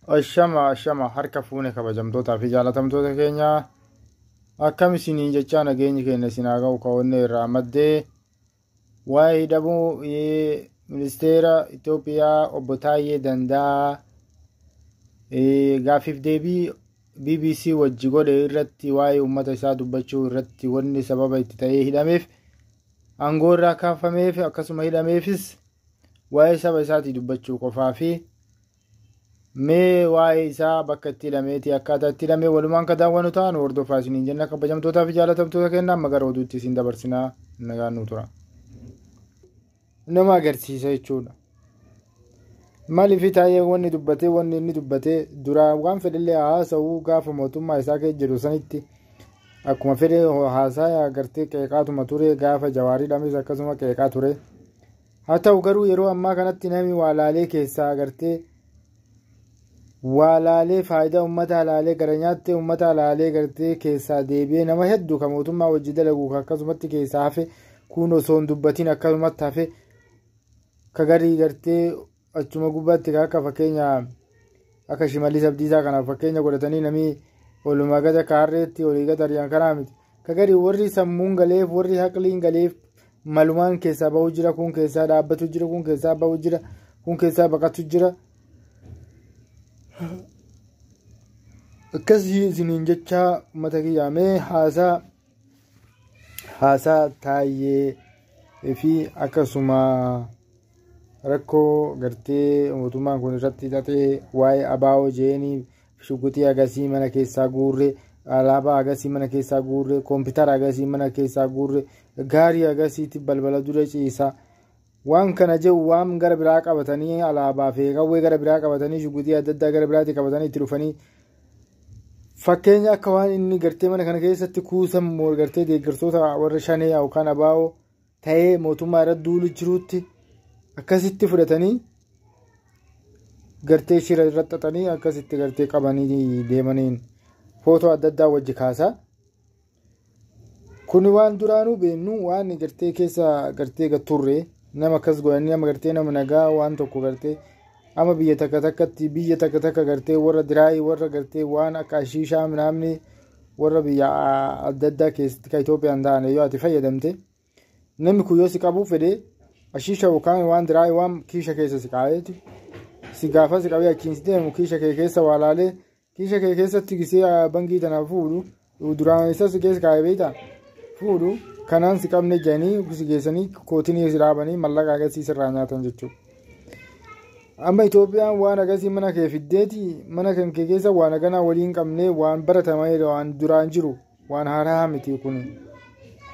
Ashama harka fuune kabajamtootaa fi jaalatamtoota keenya akkam isinii jechaa nageenyi keenya isin haa ga'u ka'oonne irraa maddee waa'ee hidhamuu ministeera Itoophiyaa obbo Taayyee Danda'a gaaffiif deebii BBC wajji godhe irratti waa'ee uummata isaa dubbachuu irratti wanni sababa itti ta'ee hidhameef aangoo irraa kaafameef akkasuma hidhameefis waa'ee saba isaatii dubbachuu qofaa fi mee waa'ee isaa bakka itti hidhameeti akkaataa itti hidhamee walumaan ka daawwannu ta'an hordofaa isiniin jenna kabajamtootaa fi jaalatamtoota kennaan magara oduutti isin dabarsinaa nagaan nu tura. Nama agarsiisa jechuudha. Maaliif taa'ee wanni dubbatee wanni inni dubbatee duraan waan fedhillee haasa'uu gaafa mootummaa isaa keessa jiru sanitti akkuma fedhe haasaa agartee qeeqaatuma ture gaafa Jawaarii hidhames akkasuma qeeqaa ture. Haa ta'u garuu yeroo ammaa kanatti namni waalaalee keessaa agartee waalaalee faayidaa uummata alaalee gara nyaattee uummata alaalee gartee keessaa deebi'ee nama hedduu kan mootummaa wajji dalagu akkasumatti keessaa hafe kun osoo hin dubbatiin akkasumatti hafe ka garii gartee achuma gubbaatti akka fakkeenya akka Shimallis Abdiisaa kanaaf fakkeenya godhatanii namni walumaa gata kaarreetti olii gata ariyaan kanaa miti ka garii warri sammuun galeef warri haqliin galeef malumaan keessaa bahuu jira kun keessaa dhaabbatu jira kun keessaa bahuu jira kun keessaa baqatu jira. Akkasii isiniin jecha uummata kiyyaamee haasaa Taayyee fi akkasuma rakkoo gartee mootummaan kun irratti hidhatee waa'ee abaa'oo jeenii shugguxii agasii mana keessaa guurre alaabaa agasii mana keessaa guurre koompitara agasii mana keessaa guurre gaarii agasiitti balbala dura ciisaa waan kana jedhu waan gara biraa qabatanii alaabaa fi qawwee gara biraa qabatanii shugguxii adda addaa gara biraatti qabatanii itti dhufanii fakkeenya akka waan inni gartee mana kana keessatti kuusan gartee deeggartoota warra shanee yookaan abaa'oo ta'ee mootummaa irratti duulu jiruutti akkasitti fudhatanii gartee shira irratti xaxanii akkasitti gartee qabanii deemaniin footoo adda addaa wajji kaasaa. Kuni waan duraanuu beennu waan gartee keessa gartee gaturre nama akkas godhanii nama gartee nama nagaa waan tokko gartee ama biyya takka takka gartee warra diraayii warra gartee waan akka ashiishaa namni warra biyya adda addaa keessatti ka Itoophiyaan ta'an yoo ati fayyadamte namni kun yoo si qabuu fedhe ashiisha yookaan waan diraayii waan kiisha keessa si qabeeti si gaafa si qabee akkiin si deemu kiisha kee keessa waalaalee kiisha kee keessatti gisee bangii tana fuudhu duraan isa si keessa qabe beektaa fuudhu kanaan si qabne jedhanii si geessanii kootinii si dhaabanii mallaqa agarsiisa irraa nyaatan jechuudha. Amma Itoophiyaan waan agasii mana kee fiddeeti mana kan kee keessa waan aganaa waliin qabnee waan baratamee waan duraan jiru waan haaraa miti kun.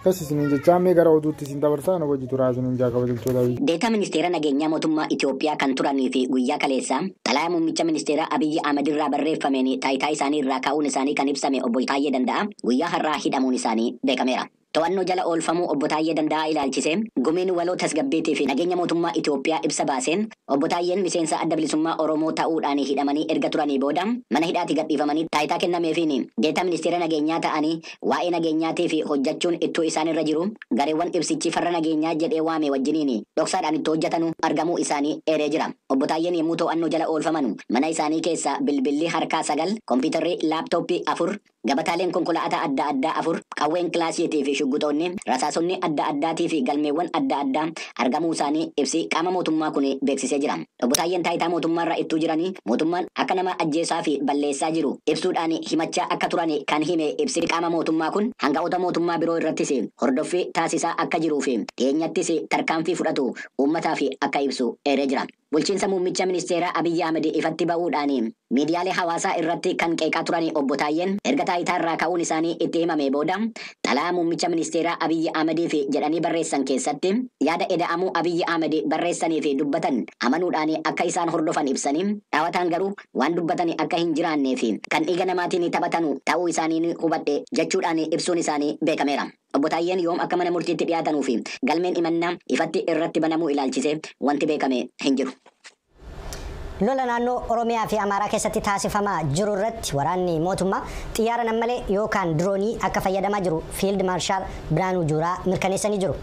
Akkasii isiniin jechaa mee gara oduutti isin dabarsaa na wajji turaa isiniin jaakabatiltoota. Deetaa ministeera nageenyaa mootummaa Itoophiyaa kan turanii fi guyyaa kaleessa xalayaa muummicha ministeera Abiyyi Ahmed irraa barreeffameen taayitaa isaanii irraa kaa'uun isaanii kan ibsame obbo Taayyee Danda'a guyyaa har'aa hidhamuun isaanii beekameera. To'annoo jala oolfamuu obbo Taayyee Danda'a ilaalchisee gumiin waloo tasgabbiitii fi nageenya mootummaa Itoophiyaa ibsa baaseen obbo Taayyeen miseensa adda bilisummaa Oromoo ta'uudhaan hidhamanii erga turanii booda mana hidhaatti gadhiifamanii taayitaa kennameefiin deetaa ministeera nageenyaa ta'anii waa'ee nageenyaatii fi hojjechuun ittuu isaan irra jiru gareewwan ibsichi farra nageenyaa jedhee waame wajjiniin dhoksaadhaan itti hojjetanu argamuu isaanii eeree jira. Obbo Taayyeen yommuu to'annoo jala oolfaman mana isaanii keessa bilbilli harkaa 9 kompiitarri laaptooppii 4 gabataaleen konkolaataa adda addaa 4 qawween kilaasiitii fi shugguxoonni rasaasonni adda addaatii fi galmeewwan adda addaa argamuu isaanii ibsi qaama mootummaa kun beeksisee jira. Obbo Taayyeen taayitaa mootummaarra ittuu jiranii mootummaan akka nama ajjeesaa fi balleessaa jiru ibsuudhaan himachaa akka turan kan hime ibsi qaama mootummaa kun hangafoota mootummaa biroo irrattis hordoffii taasisaa akka jiruu fi dhiyeenyattis tarkaanfii fudhatu uummataa fi akka ibsu eeree jira. Bulchiinsa muummicha ministeera Abiyyi Ahmed ifatti ba'uudhaan miidiyaalee hawaasaa irratti kan qeeqaa turan obbo Taayyeen erga taayitaa irraa ka'uun isaanii itti himame booda xalayaa muummicha ministeera Abiyyi Ahmediif jedhanii barreessan keessatti yaada eda'amuu Abiyyi Ahmed barreessanii fi dubbatan amanuudhaan akka isaan hordofan ibsanii dhaawataan garuu waan dubbatan akka hin jiraannee fi kan dhiiga namaatiin taphatanu ta'uu isaanii hubadhe jechuudhaan ibsuun isaanii beekameera. Obbo Taayyeen yoom akka mana murtiitti dhiyaatanuu fi galmeen imannaa ifatti irratti banamuu ilaalchisee wanti beekame hin jiru. Lola naannoo Oromiyaa fi Amaaraa keessatti taasifamaa jiru irratti waraanni mootummaa xiyyaara nammalee yookaan diroonii akka fayyadamaa jiru Fiild Maarshaal Biraanuu Juulaa mirkaneessanii jiru.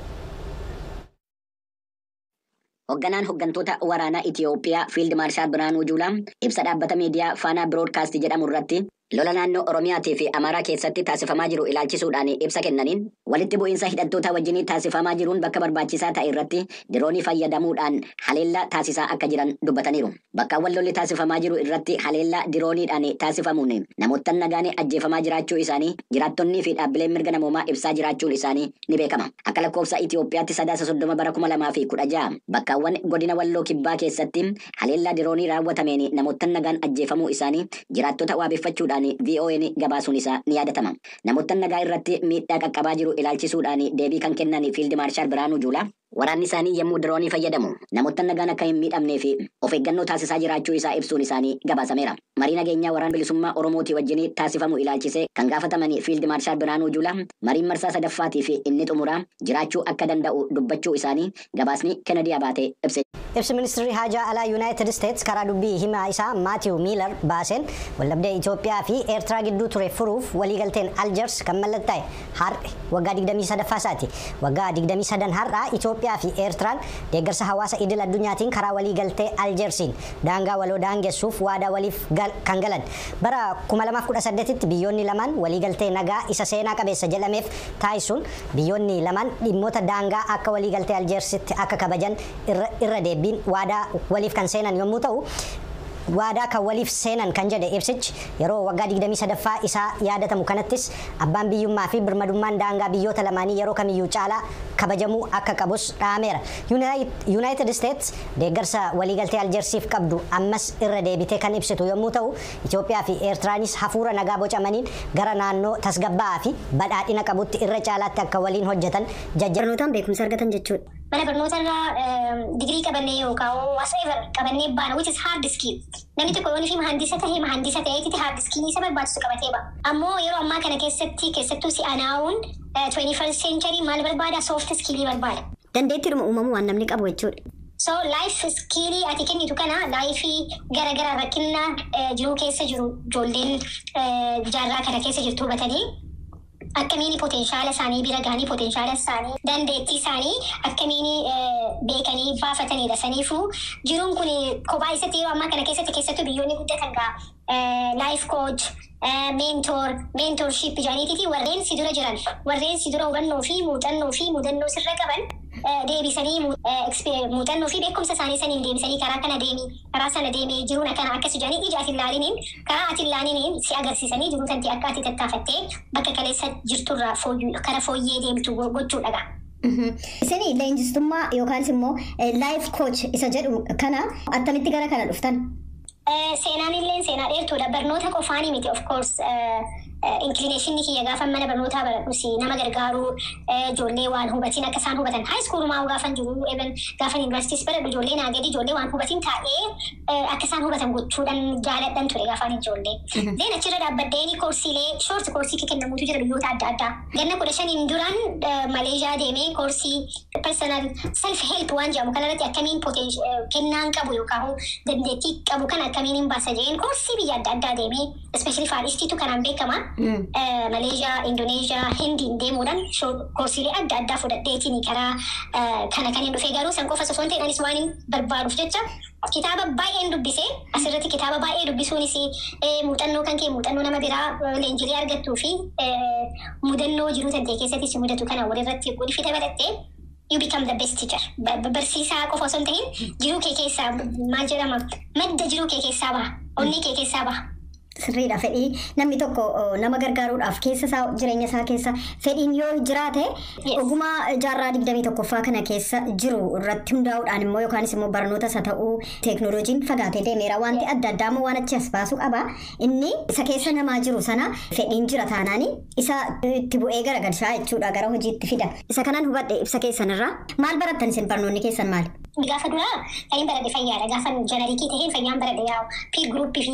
Hoogganaan hooggantoota waraanaa Itiyoophiyaa Fiild Maarshaal Biraanuu Juulaa ibsa dhaabbata miidiyaa Faanaa Biroodkaast jedhamu irratti lola naannoo Oromiyaatii fi Amaaraa keessatti taasifamaa jiru ilaalchisuudhaan ibsa kennaniin walitti bu'iinsa hidhattoota wajjin taasifamaa jiruun bakka barbaachisaa ta'e irratti diroonii fayyadamuudhaan haleellaa taasisaa akka jiran dubbataniiru. Bakkaawwan lolli taasifamaa jiru irratti haleellaa dirooniidhaan taasifamuun namoota nagaan ajjeefamaa jiraachuu isaanii jiraattonnii fi dhaabbileen mirga namoomaa ibsaa jiraachuun isaanii ni beekama. Akka lakkoofsa Itiyoophiyaatti 30/30/2016 bakkaawwan godina Walloo Kibbaa keessatti haleellaa diroonii raawwatameen namoota nagaan ajjeefamuu isaanii jiraattota waabeffachuudhaan VON gabaasuun isaa ni yaadatama. Namoota nagaa irratti miidhaa qaqqabaa jiru ilaalchisuudhaan deebii kan kennan Fiild Maarshaal Biraanuu Juulaa waraanni isaanii yommuu diroonii fayyadamu namoota nagaan akka hin miidhamnee fi of eeggannoo taasisaa jiraachuu isaa ibsuun isaanii gabaasameera. Marii nageenyaa waraana bilisummaa Oromootii wajjin taasifamu ilaalchisee kan gaafataman Fiild Maarshaal Biraanuu Juulaa mariin marsaa sadaffaatii fi inni xumuraa jiraachuu akka danda'u dubbachuu isaanii gabaasni Kennedy Abaatee ibse. Ibsi ministeerri haajaa alaa United States karaa dubbii himaa isaa Maatiiw Miilar baaseen waldhabdee Itoophiyaa fi Eertiraa gidduu ture furuuf waliigalteen Aljeers kan mallattaa'e har'a waggaa 23 isaati. Waggaa 23 har'aa Itoophiyaa fi Eertiraan deeggarsa hawaasa idil addunyaatiin karaa waliigaltee Aljeersiin daangaa waloo daangessuuf waadaa waliif kan galan. Bara 2018tti biyyoonni lamaan waliigaltee nagaa isa seenaa qabeessa jedhameef taasisuun biyyoonni lamaan dhimmoota daangaa akka waliigaltee Aljeersitti akka kabajan irra deebiin waadaa waliif kan seenan yommuu ta'u waadaa kan waliif seenan kan jedhe ibsichi yeroo waggaa 23ffaa isaa yaadatamu kanattis abbaan biyyummaa fi birmadummaan daangaa biyyoota lamaanii yeroo kamiyyuu caalaa kabajamuu akka qabus dhaameera. United States deeggarsa waliigaltee Aljeersiif qabdu ammas irra deebitee kan ibsitu yommuu ta'u Itoophiyaa fi Eertiraanis hafuura nagaa bocamaniin gara naannoo tasgabbaa'aa fi badhaadhina qabutti irra caalaatti akka waliin hojjetan jajjabeessuudhaan beekumsa argatan jechuudha. Mana barnoota irraa digirii qabannee yookaan whatever qabannee baana which is hard skill. Namni tokko yoo fi mahandisa ta'eeti hard skill isa barbaachisu qabatee ba'a. Ammoo yeroo ammaa kana keessattuu si'anaa'uun 21st century maal barbaada soft skill barbaada. Dandeettiidhuma uumamuu waan namni qabu jechuudha. So life skill ati kennitu kana life gara rakkina jiruu keessa jiru ijoolleen jaarraa kana keessa jirtu hubatanii akkamiin potenshaala isaanii bira gahanii potenshaala isaanii dandeettii isaanii akkamiin beekanii baafatanidha. Saniifuu jiruun kun kophaa isatti yeroo ammaa kana keessattuu biyyoonni guddatan gaa life coach mentorship jedhaniiti warreen si dura jiran warreen si dura hubannoo fi muuxannoo sirra qaban deebisanii muuxannoo fi beekumsa isaanii saniin deebisanii karaa sana deemee jiruun akkas jedhanii ija ati ilaaliniin karaa ati ilaaliniin si agarsiisanii jiruu tanti akka ati tattaafattee bakka kaleessa jirturraa kara fooyyee deemtu gochuudha. Isin leenjistummaa yookaanis immoo life coach isa jedhu kana attamitti gara kana dhuftan? Seenaan illee seenaa dheertuudha. Barnoota qofaanii miti of course inclination kiyya gaafa mana barnootaa baradhus nama gargaaru ijoollee waan hubatiin akka isaan hubatan high school maa gaafan jiru even gaafa universities baradhu ijoollee naa gadi ijoollee waan hubatiin taa'ee akka isaan hubatan gochuudhaan jaaladhan ture gaafaan ijoollee. Deen achirra dhaabbaddeeni koorsiilee short koorsii kennamuutu jira biyyoota adda addaa. Ganna 15 duraan Maleeshiyaa deemee koorsii personal self help waan jedhamu kanarratti akkamiin kennaan qabu yookaan dandeettii qabu kan akkamiin hin baasa jeen koorsii biyya adda addaa deemee especially faadhistiitu kanaan beekama. Maleeshiyaa, Indoneeshiyaa, Hindiin deemuudhaan koorsiilee adda addaa fudhadheetiin karaa kana kan hin dhufee garuu san qofa osoo hin ta'in anis waan hin barbaaduuf jecha kitaaba baay'een dubbisee asirratti kitaaba baay'ee dubbisuunis muuxannoo kan kee muuxannoo nama biraa leenjilee argattuu fi mudannoo jiruu tantee keessatti si mudatu kana walirratti godhifite barattee you become the best teacher. Barsiisaa qofa osoo hin ta'in jiruu kee keessaa maal jedhama madda jiruu kee keessaa baha onnee kee keessaa baha. Sirriidha fedhii namni tokko nama gargaaruudhaaf keessa isaa jireenya isaa keessa fedhiin yoo jiraate ogummaa jaarraa 21ffaa kana keessa jiru irratti hundaa'uudhaan immoo yookaanis immoo barnoota isa ta'uu teeknooloojiin fagaatee deemeera wanti adda addaa immoo waan achi as baasu qaba inni isa keessa namaa jiru sana fedhiin jira taanaani isa itti bu'ee garagalchaa jechuudha gara hojiitti fida isa kanaan hubadhe ibsa keessanirraa maal barattan isin barnoonni keessan maal? Gaafa duraa kan hin baradhe fayyaadha gaafa jeneriikii ta'een fayyaan baradhe yaa'u piir guruppii fi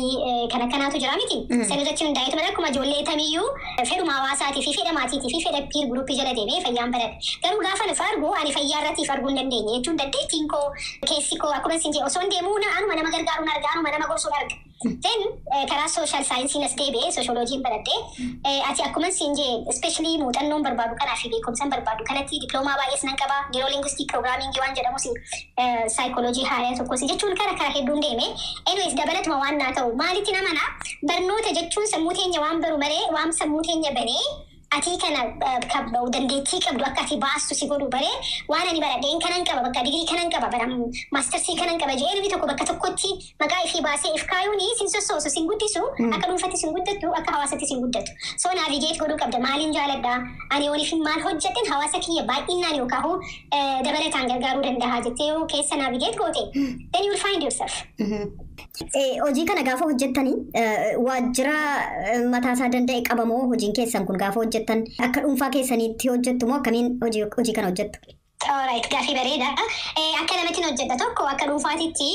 kan akkanaatu jira miti. Sanirratti hundaa'etu mana akkuma ijoollee tamiyyuu fedhuma hawaasaatii fi fedha maatiitii fi fedha piir guruppii jala deemee fayyaan baradhe. Garuu gaafa nuuf argu ani fayyaa irratti arguu hin dandeenye jechuun dandeettiin koo keessi koo akkuma isin jedhe osoo hin deemuu anuma nama gargaaruun arga anuma nama gorsuun arga. Then karaa social science nas deebi'ee sociology baradhee ati akkuma siin jee especially muuxannoon barbaadu kanaa fi beekumsa barbaadu kanatti diploomaa baay'ees nan qaba neurolinguistic programming waan jedhamus psychology haaraa tokkos jechuun karaa hedduun deeme anyways dabalatuma waan naa ta'u maalitti namana barnoota jechuun sammuu teenya waan baru malee waan sammuu teenya banee ati kana kabau dandeettii qabdu akka ati baastu si godhu bare waan ani baradheen kanan qaba bakka digrii kanan qaba bara mastersi kanan qaba jee namni tokko bakka tokkotti maqaa ifii baasee if kaayuuni sin sossoosu sin guddisu akka dhuunfatti sin guddattu akka hawaasatti sin guddattu so navigate godhuu qabda maaliin jaaladha ani waliif maal hojjedhen hawaasa kiyya baay'inaan yookaan dabalataan gargaaruu danda'a jettee yoo keessa navigate goote then you will find yourself. Hojii kana gaafa hojjettanii waajjira mataasaa danda'e qabamoo hojiin keessan kun gaafa hojjettan akka dhuunfaa keessaniitti hojjettu moo akkamiin hojii kana hojjettu? Alright, gaafii bareeda. Akka namatti hojjetta tokko akka dhuunfaatitti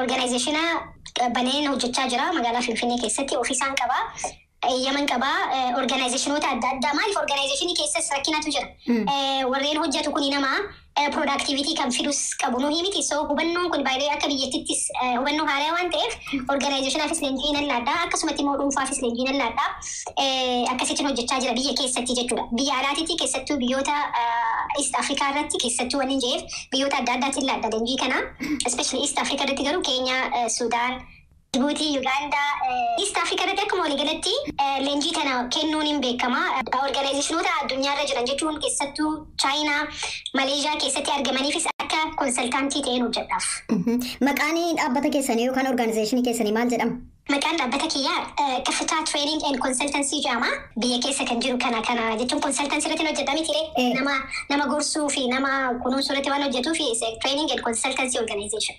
organizaationa baneen hojjechaa jira magaalaa Finfinnee keessatti ofiisaan qaba. Yaman qaba organizaatiinoota adda addaa maaliif organizaatiinii keessas rakkinatu jira. Warreen hojjetu kuni nama productivity kan fidus qabu nuu himiti so hubannoon kun baay'ee akka biyyattis hubannoo haaraa waan ta'eef organizationaafis leenjii nan laadhaa akkasumatti immoo dhuunfaafis leenjii nan laadhaa akkasitti hojjechaa jira biyya keessatti jechuudha biyya alaatitti keessattuu biyyoota East Africa irratti keessattuu waan hin jeef biyyoota adda addaatti laadhaa leenjii kana especially East Africa irratti garuu Kenya, Sudan, Djibouti, Uganda, East Africa irratti akkuma waliigalatti leenjii kana kennuun hin beekama. Organizationoota addunyaarra jiran jechuun keessattuu China, Malaysia keessatti argamaniifis akka konsaltaantii ta'een hojjedhaaf. Maqaan dhaabbata keessanii yookaan organizationii keessanii maal jedhama? Maqaan dhaabbata kiyyaa Kaffitaa Training and Consultancy jedhama. Biyya keessa kan jiru kana jechuun consultancy irratti hojjetame tiree nama gorsuu fi nama kunuunsuu irratti waan hojjetuu fi training and consultancy organization.